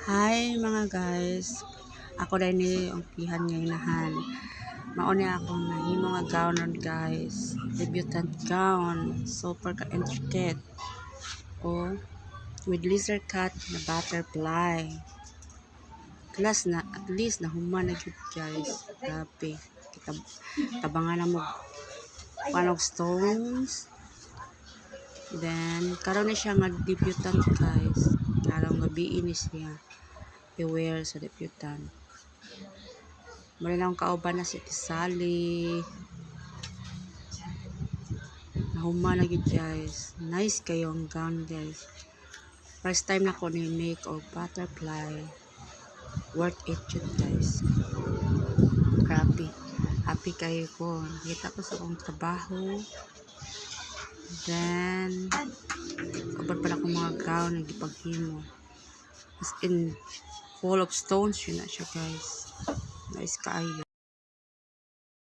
Hi mga guys, ako rin ni ungkihan nga inahan. Mauni ako nahimo nga gown ron guys, debutant gown, super ka intricate. With laser cut na butterfly. At least na human na gyud guys. Grabe. Tabangan na mo panog stones. Then karon ni siya nga debutant guys. Karong gabi ini siya i-wear sa debutant. Mali lang kauban na si Tisali. Nahuma na gid guys. Nice kayo ang gown guys. First time na ko ni make or butterfly. Worth it yun guys. Grabe. Happy kayo ko. Nakita ko sa akong trabaho. Then kabar pala akong mga gown na gipaghimo. As in full of stones yun na siya guys. Nice kaayo.